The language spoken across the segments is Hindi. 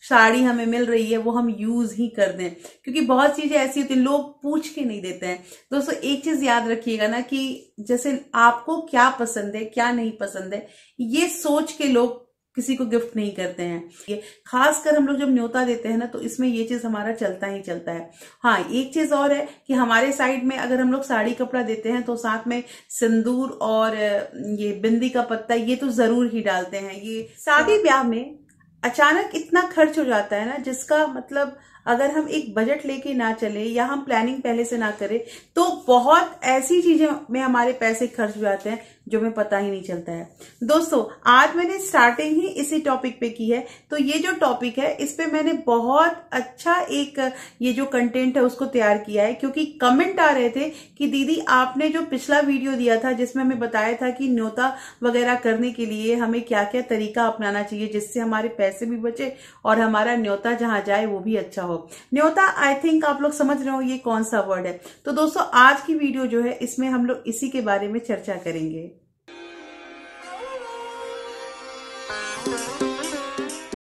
साड़ी हमें मिल रही है वो हम यूज ही कर दें, क्योंकि बहुत चीजें ऐसी होती है लोग पूछ के नहीं देते हैं। दोस्तों एक चीज याद रखिएगा ना कि जैसे आपको क्या पसंद है क्या नहीं पसंद है ये सोच के लोग किसी को गिफ्ट नहीं करते हैं। ये खासकर हम लोग जब न्योता देते हैं ना तो इसमें ये चीज हमारा चलता ही चलता है। हाँ एक चीज और है कि हमारे साइड में अगर हम लोग साड़ी कपड़ा देते हैं तो साथ में सिंदूर और ये बिंदी का पत्ता ये तो जरूर ही डालते हैं। ये शादी ब्याह में अचानक इतना खर्च हो जाता है ना, जिसका मतलब अगर हम एक बजट लेके ना चले या हम प्लानिंग पहले से ना करें तो बहुत ऐसी चीजें में हमारे पैसे खर्च हो जाते हैं जो हमें पता ही नहीं चलता है। दोस्तों आज मैंने स्टार्टिंग ही इसी टॉपिक पे की है, तो ये जो टॉपिक है इस पे मैंने बहुत अच्छा एक ये जो कंटेंट है उसको तैयार किया है, क्योंकि कमेंट आ रहे थे कि दीदी आपने जो पिछला वीडियो दिया था जिसमें हमें बताया था कि न्योता वगैरह करने के लिए हमें क्या क्या तरीका अपनाना चाहिए जिससे हमारे पैसे भी बचे और हमारा न्योता जहां जाए वो भी अच्छा हो। न्योता आई थिंक आप लोग समझ रहे हो ये कौन सा वर्ड है। तो दोस्तों आज की वीडियो जो है इसमें हम लोग इसी के बारे में चर्चा करेंगे।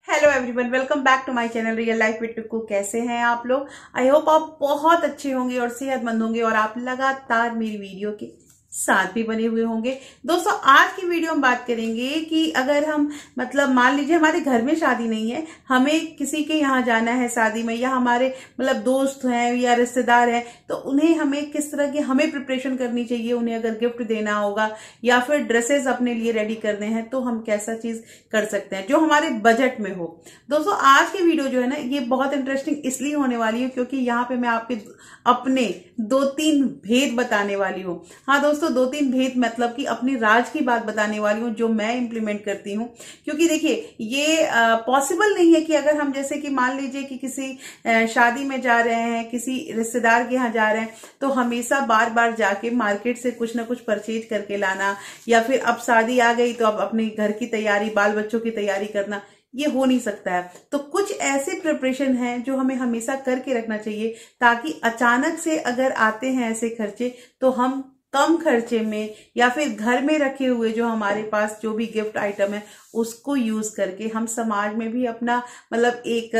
Hello everyone, welcome back to my channel real life with Tukku. कैसे हैं आप लोग? आई होप आप बहुत अच्छे होंगे और सेहतमंद होंगे और आप लगातार मेरी वीडियो के साथ भी बने हुए होंगे। दोस्तों आज की वीडियो हम बात करेंगे कि अगर हम मतलब मान लीजिए हमारे घर में शादी नहीं है, हमें किसी के यहाँ जाना है शादी में, या हमारे मतलब दोस्त हैं या रिश्तेदार हैं, तो उन्हें हमें किस तरह की हमें प्रिपरेशन करनी चाहिए। उन्हें अगर गिफ्ट देना होगा या फिर ड्रेसेस अपने लिए रेडी करने हैं तो हम कैसा चीज कर सकते हैं जो हमारे बजट में हो। दोस्तों आज की वीडियो जो है ना ये बहुत इंटरेस्टिंग इसलिए होने वाली है क्योंकि यहाँ पे मैं आपके अपने 2-3 भेद बताने वाली हूँ। हाँ दोस्तों 2-3 भेद मतलब कि अपनी राज की बात बताने वाली हूँ जो मैं इंप्लीमेंट करती हूँ। क्योंकि देखिए ये पॉसिबल नहीं है कि अगर हम जैसे कि मान लीजिए कि किसी शादी में जा रहे हैं, किसी रिश्तेदार के यहाँ जा रहे हैं, तो हमेशा बार बार जाके मार्केट से कुछ ना कुछ परचेज करके लाना, या फिर अब शादी आ गई तो अब अपने घर की तैयारी, बाल बच्चों की तैयारी करना, ये हो नहीं सकता है। तो कुछ ऐसे प्रिपरेशन हैं जो हमें हमेशा करके रखना चाहिए ताकि अचानक से अगर आते हैं ऐसे खर्चे तो हम कम खर्चे में या फिर घर में रखे हुए जो हमारे पास जो भी गिफ्ट आइटम है उसको यूज करके हम समाज में भी अपना मतलब एक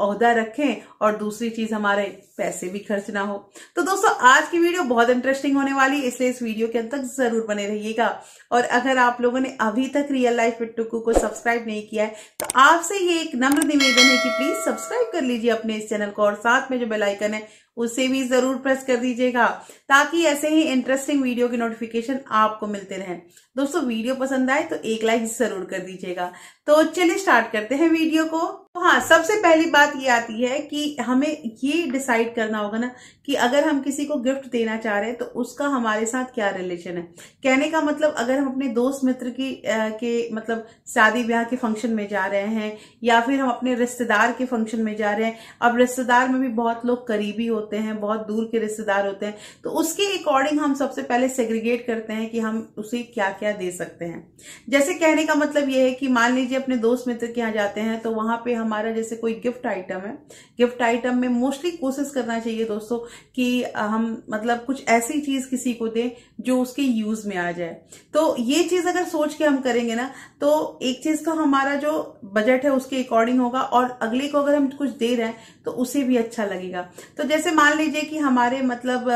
ओहदा रखें और दूसरी चीज हमारे पैसे भी खर्च ना हो। तो दोस्तों आज की वीडियो बहुत इंटरेस्टिंग होने वाली है, इसलिए इस वीडियो के अंत तक जरूर बने रहिएगा। और अगर आप लोगों ने अभी तक रियल लाइफ विद टुक्कू को सब्सक्राइब नहीं किया है तो आपसे ये एक नम्र निवेदन है कि प्लीज सब्सक्राइब कर लीजिए अपने इस चैनल को और साथ में जो बेल आइकन है उसे भी जरूर प्रेस कर दीजिएगा ताकि ऐसे ही इंटरेस्टिंग वीडियो के नोटिफिकेशन आपको मिलते रहें। दोस्तों वीडियो पसंद आए तो एक लाइक जरूर कर दीजिएगा। तो चलिए स्टार्ट करते हैं वीडियो को। तो हाँ सबसे पहली बात ये आती है कि हमें ये डिसाइड करना होगा ना कि अगर हम किसी को गिफ्ट देना चाह रहे हैं तो उसका हमारे साथ क्या रिलेशन है। कहने का मतलब अगर हम अपने दोस्त मित्र के मतलब शादी ब्याह के फंक्शन में जा रहे हैं या फिर हम अपने रिश्तेदार के फंक्शन में जा रहे हैं, अब रिश्तेदार में भी बहुत लोग करीबी होते हैं, बहुत दूर के रिश्तेदार होते हैं, तो उसके अकॉर्डिंग हम सबसे पहले सेग्रीगेट करते हैं कि हम उसे क्या क्या दे सकते हैं। जैसे कहने का मतलब यह है कि मान लीजिए अपने दोस्त मित्र के यहाँ जाते हैं तो वहां पे हमारा जैसे कोई गिफ्ट आइटम है, गिफ्ट आइटम में मोस्टली कोशिश करना चाहिए दोस्तों कि हम मतलब कुछ ऐसी चीज किसी को दें जो उसके यूज में आ जाए। तो ये चीज अगर सोच के हम करेंगे ना तो एक चीज का हमारा जो बजट है उसके अकॉर्डिंग होगा और अगले को अगर हम कुछ दे रहे हैं तो उसे भी अच्छा लगेगा। तो जैसे मान लीजिए कि हमारे मतलब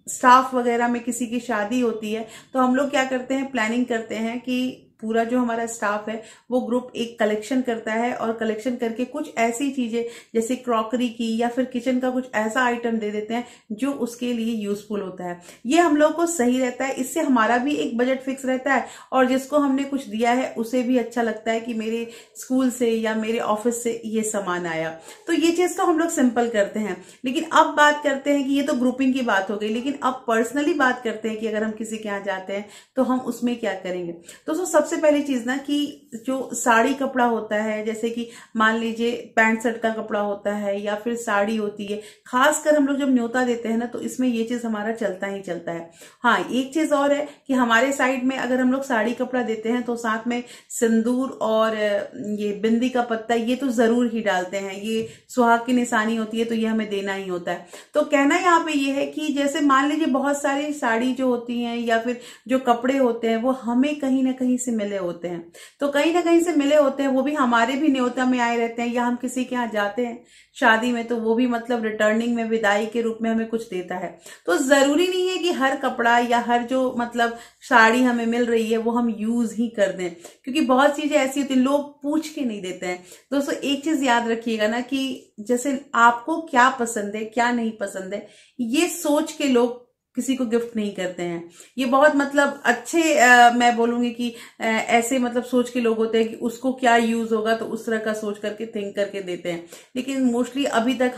स्टाफ वगैरह में किसी की शादी होती है तो हम लोग क्या करते हैं, प्लानिंग करते हैं कि पूरा जो हमारा स्टाफ है वो ग्रुप एक कलेक्शन करता है और कलेक्शन करके कुछ ऐसी चीजें जैसे क्रॉकरी की या फिर किचन का कुछ ऐसा आइटम दे देते हैं जो उसके लिए यूजफुल होता है। ये हम लोग को सही रहता है, इससे हमारा भी एक बजट फिक्स रहता है और जिसको हमने कुछ दिया है उसे भी अच्छा लगता है कि मेरे स्कूल से या मेरे ऑफिस से ये सामान आया। तो ये चीज तो हम लोग सिंपल करते हैं। लेकिन अब बात करते हैं कि ये तो ग्रुपिंग की बात हो गई, लेकिन अब पर्सनली बात करते हैं कि अगर हम किसी के यहाँ जाते हैं तो हम उसमें क्या करेंगे। तो सबसे पहली चीज ना कि जो साड़ी कपड़ा होता है, जैसे कि मान लीजिए पैंट शर्ट का कपड़ा होता है या फिर साड़ी होती है, खासकर हम लोग जब न्योता देते हैं ना तो इसमें ये चीज हमारा चलता ही चलता है। हाँ एक चीज और है कि हमारे साइड में अगर हम लोग साड़ी कपड़ा देते हैं तो साथ में सिंदूर और ये बिंदी का पत्ता ये तो जरूर ही डालते हैं। ये सुहाग की निशानी होती है तो ये हमें देना ही होता है। तो कहना यहाँ पे ये है कि जैसे मान लीजिए बहुत सारी साड़ी जो होती है या फिर जो कपड़े होते हैं वो हमें कहीं ना कहीं से मिले होते हैं, तो कहीं ना कहीं से मिले होते हैं, वो भी हमारे भी न्योता में आए रहते हैं, या हम किसी के यहाँ जाते हैं शादी में तो वो भी मतलब रिटर्निंग में विदाई के रूप में हमें कुछ देता है। तो जरूरी नहीं है कि हर कपड़ा या हर जो मतलब साड़ी हमें मिल रही है वो हम यूज ही कर दें, क्योंकि बहुत चीजें ऐसी होती हैं लोग पूछ के नहीं देते हैं। दोस्तों एक चीज याद रखिएगा ना कि जैसे आपको क्या पसंद है क्या नहीं पसंद है, ये सोच के लोग किसी को गिफ्ट नहीं करते हैं। ये बहुत मतलब अच्छे मैं बोलूंगी कि ऐसे मतलब सोच के लोग होते हैं कि उसको क्या यूज होगा तो उस तरह का सोच करके थिंक करके देते हैं। लेकिन मोस्टली अभी तक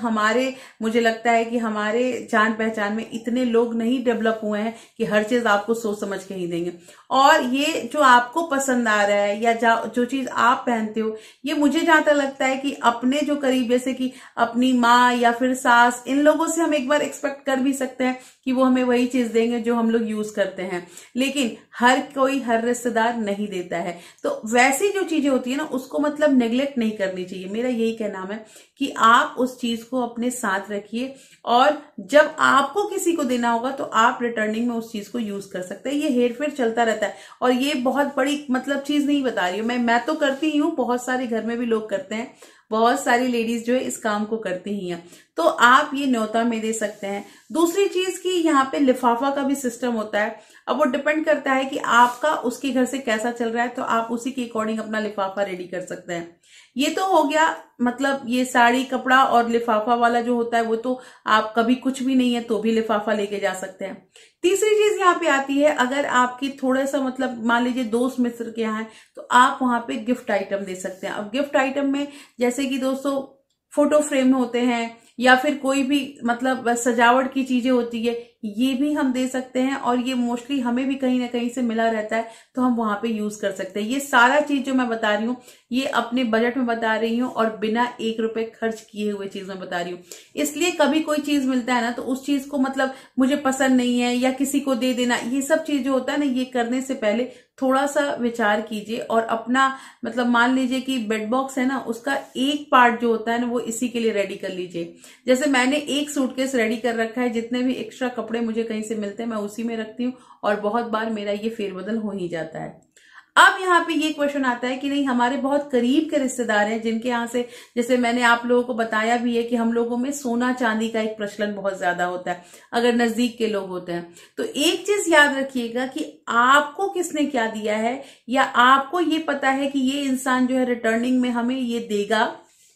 मुझे लगता है कि हमारे जान पहचान में इतने लोग नहीं डेवलप हुए हैं कि हर चीज आपको सोच समझ के ही देंगे। और ये जो आपको पसंद आ रहा है या जो चीज आप पहनते हो, ये मुझे जहां तक लगता है कि अपने जो करीब जैसे कि अपनी माँ या फिर सास, इन लोगों से हम एक बार एक्सपेक्ट कर भी सकते हैं कि वो हमें वही चीज देंगे जो हम लोग यूज करते हैं, लेकिन हर कोई हर रिश्तेदार नहीं देता है। तो वैसी जो चीजें होती है ना उसको मतलब नेग्लेक्ट नहीं करनी चाहिए। मेरा यही कहना है कि आप उस चीज को अपने साथ रखिए और जब आपको किसी को देना होगा तो आप रिटर्निंग में उस चीज को यूज कर सकते हैं। ये हेर फेर चलता रहता है और ये बहुत बड़ी मतलब चीज नहीं बता रही हूँ मैं तो करती ही हूँ, बहुत सारे घर में भी लोग करते हैं, बहुत सारी लेडीज जो है इस काम को करती ही हैं। तो आप ये न्योता में दे सकते हैं। दूसरी चीज की यहाँ पे लिफाफा का भी सिस्टम होता है। अब वो डिपेंड करता है कि आपका उसके घर से कैसा चल रहा है, तो आप उसी के अकॉर्डिंग अपना लिफाफा रेडी कर सकते हैं। ये तो हो गया मतलब ये साड़ी कपड़ा और लिफाफा वाला जो होता है, वो तो आप कभी कुछ भी नहीं है तो भी लिफाफा लेके जा सकते हैं। तीसरी चीज यहाँ पे आती है, अगर आपकी थोड़ा सा मतलब मान लीजिए दोस्त मित्र के यहाँ है तो आप वहां पे गिफ्ट आइटम दे सकते हैं। अब गिफ्ट आइटम में जैसे कि दोस्तों फोटो फ्रेम होते हैं या फिर कोई भी मतलब सजावट की चीजें होती है, ये भी हम दे सकते हैं और ये मोस्टली हमें भी कहीं ना कहीं से मिला रहता है तो हम वहां पे यूज कर सकते हैं। ये सारा चीज जो मैं बता रही हूँ ये अपने बजट में बता रही हूँ और बिना 1 रुपए खर्च किए हुए चीज में बता रही हूँ। इसलिए कभी कोई चीज मिलता है ना तो उस चीज को मतलब मुझे पसंद नहीं है या किसी को दे देना, ये सब चीज जो होता है ना, ये करने से पहले थोड़ा सा विचार कीजिए और अपना मतलब मान लीजिए कि बेड बॉक्स है ना, उसका एक पार्ट जो होता है ना वो इसी के लिए रेडी कर लीजिए। जैसे मैंने एक सूटकेस रेडी कर रखा है, जितने भी एक्स्ट्रा कपड़े मुझे कहीं से मिलते हैं मैं उसी में रखती हूँ और बहुत बार मेरा ये फेरबदल हो ही जाता है। अब यहाँ पे ये क्वेश्चन आता है कि नहीं हमारे बहुत करीब के रिश्तेदार हैं जिनके यहाँ से, जैसे मैंने आप लोगों को बताया भी है कि हम लोगों में सोना चांदी का एक प्रचलन बहुत ज्यादा होता है अगर नजदीक के लोग होते हैं। तो एक चीज याद रखिएगा कि आपको किसने क्या दिया है या आपको ये पता है कि ये इंसान जो है रिटर्निंग में हमें ये देगा।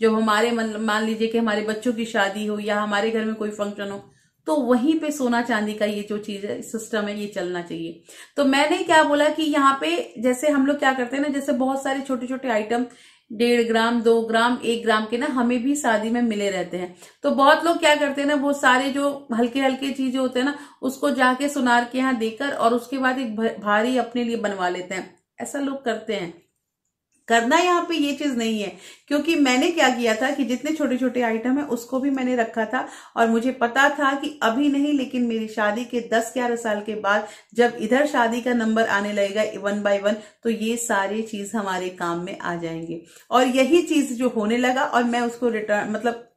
जो हमारे मान लीजिए कि हमारे बच्चों की शादी हो या हमारे घर में कोई फंक्शन हो तो वहीं पे सोना चांदी का ये जो चीज है सिस्टम है ये चलना चाहिए। तो मैंने क्या बोला कि यहाँ पे जैसे हम लोग क्या करते हैं ना, जैसे बहुत सारे छोटे छोटे आइटम 1.5 ग्राम 2 ग्राम 1 ग्राम के ना हमें भी शादी में मिले रहते हैं। तो बहुत लोग क्या करते हैं ना, वो सारे जो हल्के हल्के चीजें होते हैं ना उसको जाके सुनार के यहाँ देकर और उसके बाद एक भारी अपने लिए बनवा लेते हैं। ऐसा लोग करते हैं, करना यहाँ पे ये चीज नहीं है। क्योंकि मैंने क्या किया था कि जितने छोटे छोटे आइटम है उसको भी मैंने रखा था और मुझे पता था कि अभी नहीं लेकिन मेरी शादी के 10-11 साल के बाद जब इधर शादी का नंबर आने लगेगा 1 by 1 तो ये सारी चीज हमारे काम में आ जाएंगे। और यही चीज जो होने लगा और मैं उसको रिटर्न मतलब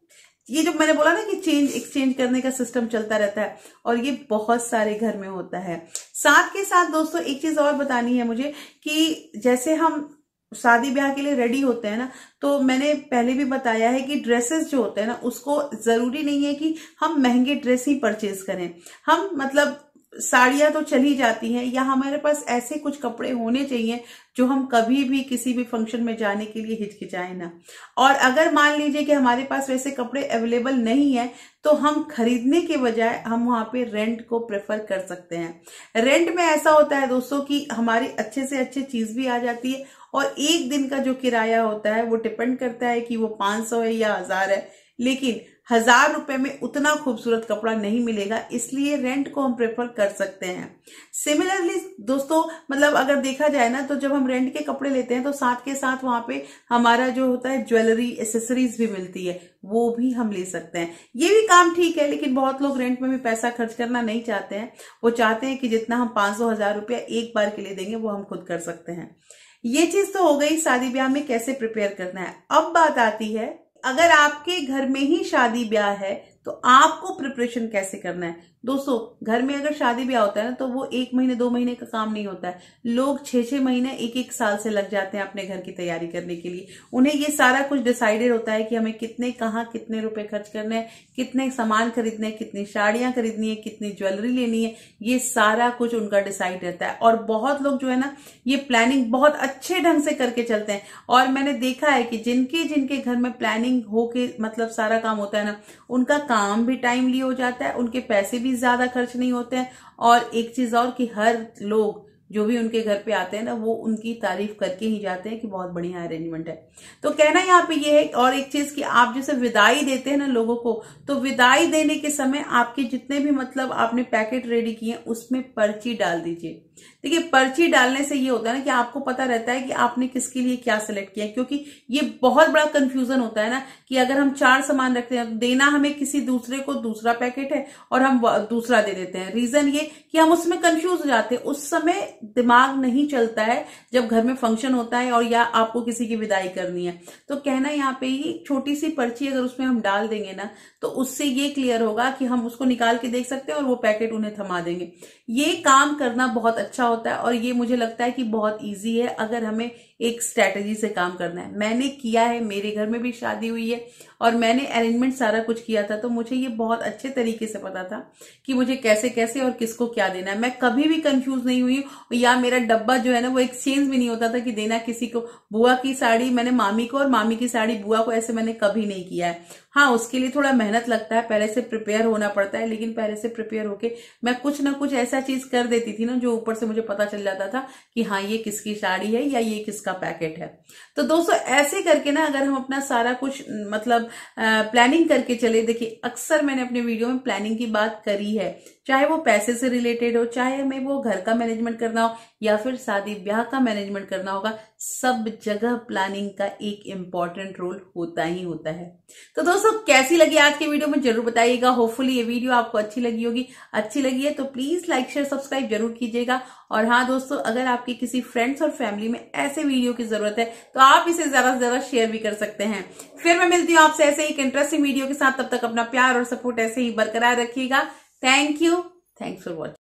ये जो मैंने बोला ना कि चेंज एक्सचेंज करने का सिस्टम चलता रहता है और ये बहुत सारे घर में होता है। साथ के साथ दोस्तों एक चीज और बतानी है मुझे कि जैसे हम शादी ब्याह के लिए रेडी होते हैं ना, तो मैंने पहले भी बताया है कि ड्रेसेस जो होते हैं ना उसको जरूरी नहीं है कि हम महंगे ड्रेस ही परचेज करें। हम मतलब साड़ियां तो चली जाती हैं या हमारे पास ऐसे कुछ कपड़े होने चाहिए जो हम कभी भी किसी भी फंक्शन में जाने के लिए हिचकिचाए ना। और अगर मान लीजिए कि हमारे पास वैसे कपड़े अवेलेबल नहीं है तो हम खरीदने के बजाय हम वहां पे रेंट को प्रेफर कर सकते हैं। रेंट में ऐसा होता है दोस्तों कि हमारी अच्छे से अच्छी चीज भी आ जाती है और एक दिन का जो किराया होता है वो डिपेंड करता है कि वो 500 है या 1000 है, लेकिन 1000 रुपए में उतना खूबसूरत कपड़ा नहीं मिलेगा, इसलिए रेंट को हम प्रेफर कर सकते हैं। सिमिलरली दोस्तों मतलब अगर देखा जाए ना तो जब हम रेंट के कपड़े लेते हैं तो साथ के साथ वहां पे हमारा जो होता है ज्वेलरी एसेसरीज भी मिलती है, वो भी हम ले सकते हैं। ये भी काम ठीक है, लेकिन बहुत लोग रेंट में भी पैसा खर्च करना नहीं चाहते हैं। वो चाहते हैं कि जितना हम 500-1000 रुपया एक बार के लिए देंगे वो हम खुद कर सकते हैं। ये चीज तो हो गई शादी ब्याह में कैसे प्रिपेयर करना है। अब बात आती है अगर आपके घर में ही शादी ब्याह है तो आपको प्रिपरेशन कैसे करना है दोस्तों। घर में अगर शादी ब्याह होता है ना तो वो 1 महीने 2 महीने का काम नहीं होता है। लोग 6-6 महीने 1-1 साल से लग जाते हैं अपने घर की तैयारी करने के लिए। उन्हें ये सारा कुछ डिसाइडेड होता है कि हमें कितने कहाँ कितने रुपए खर्च करने हैं, कितने सामान खरीदने हैं, कितनी साड़ियां खरीदनी है, कितनी ज्वेलरी लेनी है, ये सारा कुछ उनका डिसाइड रहता है। और बहुत लोग जो है ना ये प्लानिंग बहुत अच्छे ढंग से करके चलते हैं। और मैंने देखा है कि जिनके जिनके घर में प्लानिंग होके मतलब सारा काम होता है ना, उनका काम भी टाइमली हो जाता है, उनके पैसे भी ज्यादा खर्च नहीं होते हैं। और एक चीज और कि हर लोग जो भी उनके घर पे आते हैं ना वो उनकी तारीफ करके ही जाते हैं कि बहुत बढ़िया अरेंजमेंट है। तो कहना यहाँ पे ये है। और एक चीज कि आप जैसे विदाई देते हैं ना लोगों को, तो विदाई देने के समय आपके जितने भी मतलब आपने पैकेट रेडी किए उसमें पर्ची डाल दीजिए। देखिए पर्ची डालने से ये होता है ना कि आपको पता रहता है कि आपने किसके लिए क्या सिलेक्ट किया। क्योंकि ये बहुत बड़ा कंफ्यूजन होता है ना कि अगर हम 4 सामान रखते हैं, देना हमें किसी दूसरे को दूसरा पैकेट है और हम दूसरा दे देते हैं। रीजन ये कि हम उसमें कंफ्यूज हो जाते हैं। उस समय दिमाग नहीं चलता है जब घर में फंक्शन होता है और या आपको किसी की विदाई करनी है। तो कहना यहाँ पे ही छोटी सी पर्ची अगर उसमें हम डाल देंगे ना तो उससे ये क्लियर होगा कि हम उसको निकाल के देख सकते हैं और वो पैकेट उन्हें थमा देंगे। ये काम करना बहुत अच्छा होता है और ये मुझे लगता है कि बहुत इजी है अगर हमें एक स्ट्रेटेजी से काम करना है। मैंने किया है, मेरे घर में भी शादी हुई है और मैंने अरेंजमेंट सारा कुछ किया था, तो मुझे ये बहुत अच्छे तरीके से पता था कि मुझे कैसे कैसे और किसको क्या देना है। मैं कभी भी कंफ्यूज नहीं हुई या मेरा डब्बा जो है ना वो एक्सचेंज भी नहीं होता था कि देना किसी को। बुआ की साड़ी मैंने मामी को और मामी की साड़ी बुआ को, ऐसे मैंने कभी नहीं किया है। हाँ उसके लिए थोड़ा मेहनत लगता है, पहले से प्रिपेयर होना पड़ता है, लेकिन पहले से प्रिपेयर होके मैं कुछ ना कुछ ऐसा चीज कर देती थी ना जो ऊपर से मुझे पता चल जाता था कि हाँ ये किसकी साड़ी है या ये किसका पैकेट है। तो दोस्तों ऐसे करके ना अगर हम अपना सारा कुछ मतलब प्लानिंग करके चले। देखिए अक्सर मैंने अपने वीडियो में प्लानिंग की बात करी है, चाहे वो पैसे से रिलेटेड हो, चाहे हमें वो घर का मैनेजमेंट करना हो या फिर शादी ब्याह का मैनेजमेंट करना होगा, सब जगह प्लानिंग का एक इम्पॉर्टेंट रोल होता ही होता है। तो दोस्तों कैसी लगी आज की वीडियो में जरूर बताइएगा। होपफुली ये वीडियो आपको अच्छी लगी होगी। अच्छी लगी है तो प्लीज लाइक शेयर सब्सक्राइब जरूर कीजिएगा। और हाँ दोस्तों अगर आपके किसी फ्रेंड्स और फैमिली में ऐसे वीडियो की जरूरत है तो आप इसे ज्यादा से ज्यादा शेयर भी कर सकते हैं। फिर मैं मिलती हूँ आपसे ऐसे ही एक इंटरेस्टिंग वीडियो के साथ। तब तक अपना प्यार और सपोर्ट ऐसे ही बरकरार रखिएगा। Thank you. Thanks for watching.